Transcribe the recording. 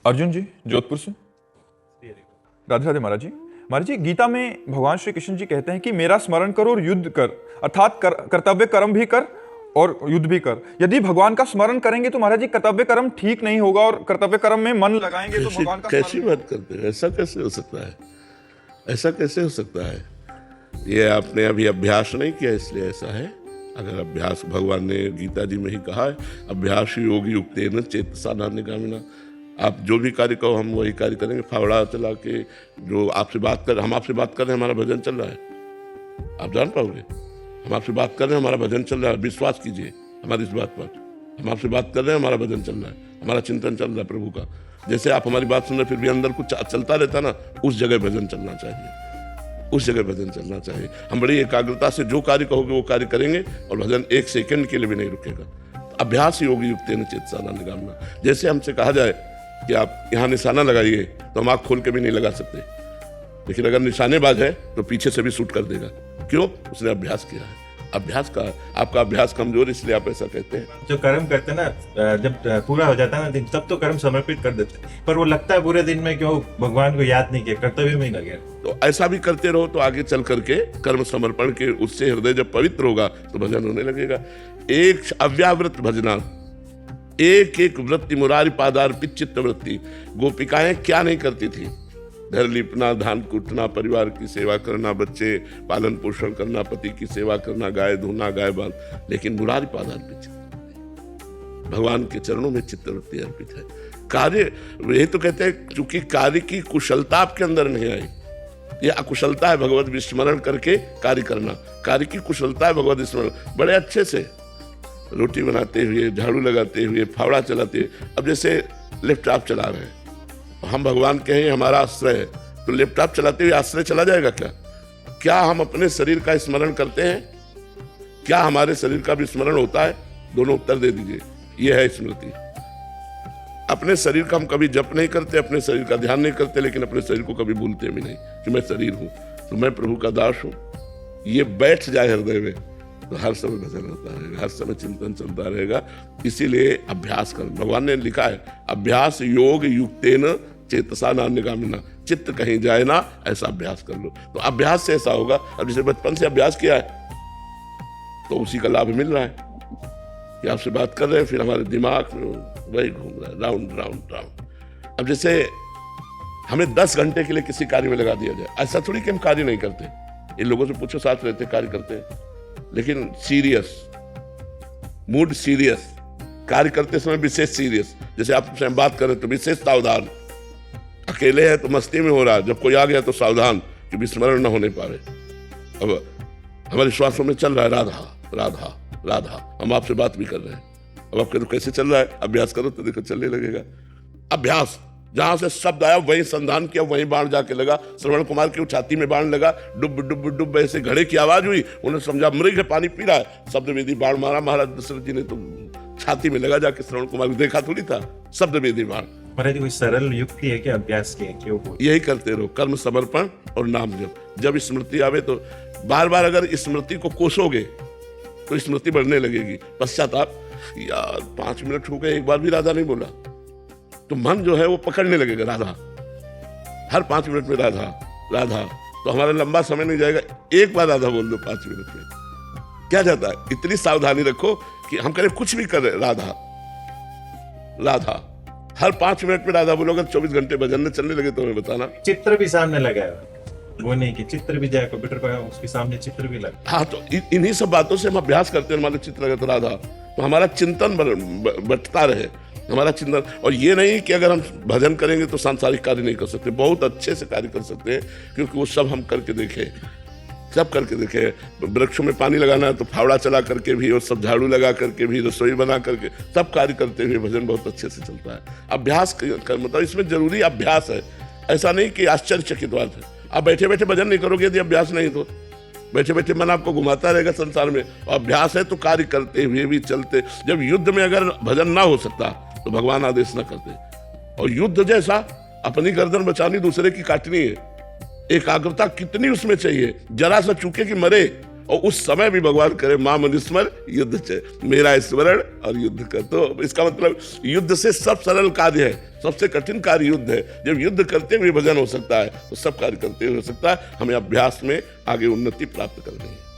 अर्जुन जी जोधपुर से। राधे राधे महाराज जी। महाराज जी, गीता में भगवान श्री कृष्ण जी कहते हैं कि मेरा स्मरण करो और युद्ध कर, अर्थात कर्तव्य कर्म भी कर और युद्ध भी कर। यदि भगवान का स्मरण करेंगे तो महाराज जी कर्तव्य कर्म ठीक नहीं होगा, और कर्तव्य कर्म में मन लगाएंगे तो भगवान का कैसी बात करते हैं? ऐसा कैसे हो सकता है? ऐसा कैसे हो सकता है? ये आपने अभी अभ्यास नहीं किया इसलिए ऐसा है। अगर अभ्यास, भगवान ने गीता जी में ही कहा है, अभ्यास योग युक्तेन चेतसा नान्यगामिना। आप जो भी कार्य कहो हम वही कार्य करेंगे। फावड़ा चला के जो आपसे बात कर, हम आपसे बात कर रहे हैं, हमारा भजन चल रहा है, आप जान पाओगे? हम आपसे बात कर रहे हैं, हमारा भजन चल रहा है, विश्वास कीजिए हमारी इस बात पर। हम आपसे बात कर रहे हैं, हमारा भजन चल रहा है, हमारा चिंतन चल रहा है प्रभु का। जैसे आप हमारी बात सुन रहे फिर भी अंदर कुछ चलता रहता ना, उस जगह भजन चलना चाहिए, उस जगह भजन चलना चाहिए। हम बड़ी एकाग्रता से जो कार्य कहोगे वो कार्य करेंगे और भजन एक सेकंड के लिए भी नहीं रुकेगा। अभ्यास योग युक्तेन चेतसा नान्यगामिना। जैसे हमसे कहा जाए कि आप यहाँ निशाना लगाइए तो हम आँख खोल के भी नहीं लगा सकते, लेकिन अगर निशानेबाज है तो पीछे से भी शूट कर देगा। क्यों? उसने अभ्यास किया है। अभ्यास का, आपका अभ्यास कमजोर इसलिए आप ऐसा कहते हैं। जो कर्म करते हैं ना, जब पूरा हो जाता है ना दिन, तब तो कर्म समर्पित कर देते हैं, पर वो लगता है पूरे दिन में क्यों भगवान को याद नहीं किया, कर्तव्य में ही लगे। तो ऐसा भी करते रहो तो आगे चल करके कर्म समर्पण के उससे हृदय जब पवित्र होगा तो भजन होने लगेगा। एक अव्यावृत भजना, एक एक वृत्ति मुरारी पादार्पित चित्त वृत्ति। गोपिकाएं क्या नहीं करती थी? घर लिपना, धान कूटना, परिवार की सेवा करना, बच्चे पालन पोषण करना, पति की सेवा करना, गाय धोना, गाय बांध, लेकिन मुरारी पादार्पित भगवान के चरणों में चित्तवृत्ति अर्पित है। कार्य, ये तो कहते हैं चूंकि कार्य की कुशलता आपके अंदर नहीं आई, ये अकुशलता है भगवत विस्मरण करके कार्य करना। कार्य की कुशलता है भगवत विस्मरण, बड़े अच्छे से रोटी बनाते हुए, झाड़ू लगाते हुए, फावड़ा चलाते हुए। अब जैसे लैपटॉप चला रहे हैं, हम भगवान कहें हमारा आश्रय है, तो लैपटॉप चलाते हुए आश्रय चला जाएगा क्या? क्या हम अपने शरीर का स्मरण करते हैं? क्या हमारे शरीर का भी स्मरण होता है? दोनों उत्तर दे दीजिए। यह है स्मृति। अपने शरीर का हम कभी जप नहीं करते, अपने शरीर का ध्यान नहीं करते, लेकिन अपने शरीर को कभी भूलते भी नहीं कि मैं शरीर हूं, तो मैं प्रभु का दास हूं। ये बैठ जाए हृदय में तो हर समय भजन होता रहेगा, हर समय चिंतन चलता रहेगा। इसीलिए अभ्यास कर, भगवान ने लिखा है अभ्यास योग युक्तेन चेतसा नान्यगामिना। चित्त कहीं जाए ना, ऐसा अभ्यास कर लो। तो अभ्यास से ऐसा होगा। अब जैसे बचपन से अभ्यास किया है तो उसी का लाभ मिल रहा है कि आपसे बात कर रहे हैं, फिर हमारे दिमाग में वही घूम रहा है, राउंड राउंड राउंड। अब जैसे हमें 10 घंटे के लिए किसी कार्य में लगा दिया जाए, ऐसा थोड़ी कि हम कार्य नहीं करते। इन लोगों से पूछो, साथ रहते कार्य करते हैं, लेकिन सीरियस, मूड सीरियस, कार्य करते समय विशेष सीरियस। जैसे आपसे हम बात करें तो विशेष सावधान, अकेले है तो मस्ती में हो रहा है, जब कोई आ गया तो सावधान कि विस्मरण न होने पाए। अब हमारे श्वासों में चल रहा है राधा राधा राधा, हम आपसे बात भी कर रहे हैं। अब आपके तो कैसे चल रहा है? अभ्यास करो तो देखो चलने लगेगा। अभ्यास, जहां से शब्द आया वहीं संधान किया, वहीं बाण जाके लगा। श्रवण कुमार की छाती में बाण लगा, डुब डुब डुब ऐसे घड़े की आवाज हुई, उन्होंने समझा मृग है पानी पी रहा है। शब्द वेदी बाण मारा, महाराज दशरथ जी ने तो छाती में लगा जाके। श्रवण कुमार को देखा थोड़ी था, शब्द वेदी बाण। महाराज कोई सरल युक्ति है कि अभ्यास की है क्यों? यही करते रहो, कर्म समर्पण और नाम जप। जब स्मृति आवे तो बार बार अगर स्मृति को कोसोगे तो स्मृति बढ़ने लगेगी। पश्चाताप, यार 5 मिनट हो गए, एक बार भी राधा नहीं बोला, तो मन जो है वो पकड़ने लगेगा राधा। हर 5 मिनट में राधा राधा, तो हमारा लंबा समय नहीं जाएगा। एक बार राधा बोल दो 5 मिनट में, क्या जाता है? इतनी सावधानी रखो कि हम करें कुछ भी करें राधा राधा, हर 5 मिनट में राधा बोलो। अगर 24 घंटे भजन में चलने लगे तो हमें बताना। चित्र भी सामने लगा है, वो नहीं कि चित्र भी जाए कंप्यूटर पर, उसके सामने चित्र भी लगा। हाँ, तो इन्हीं सब बातों से हम अभ्यास करते हैं। हमारे चित्र लगे तो राधा, तो हमारा चिंतन बढ़ता रहे, हमारा चिंतन। और ये नहीं कि अगर हम भजन करेंगे तो सांसारिक कार्य नहीं कर सकते, बहुत अच्छे से कार्य कर सकते हैं, क्योंकि वो सब हम करके देखे, सब करके देखे। वृक्षों में पानी लगाना है तो फावड़ा चला करके भी, और सब झाड़ू लगा करके भी, रसोई बना करके, सब कार्य करते हुए भजन बहुत अच्छे से चलता है। अभ्यास कर, मतलब इसमें जरूरी अभ्यास है। ऐसा नहीं कि आश्चर्यचकित बात है। आप बैठे बैठे भजन नहीं करोगे यदि अभ्यास नहीं तो, बैठे बैठे मन आपको घुमाता रहेगा संसार में। और अभ्यास है तो कार्य करते हुए भी चलते। जब युद्ध में अगर भजन ना हो सकता तो भगवान आदेश ना करते। और युद्ध जैसा अपनी गर्दन बचानी, दूसरे की काटनी है। एकाग्रता कितनी उसमें चाहिए, जरा सा चूके कि मरे, और उस समय भी भगवान करे मां मनुस्मर युद्ध च, मेरा स्मरण और युद्ध कर। तो इसका मतलब युद्ध से सब सरल कार्य है, सबसे कठिन कार्य युद्ध है। जब युद्ध करते हुए भजन हो सकता है तो सब कार्य करते हुए हो सकता है। हमें अभ्यास में आगे उन्नति प्राप्त करनी है।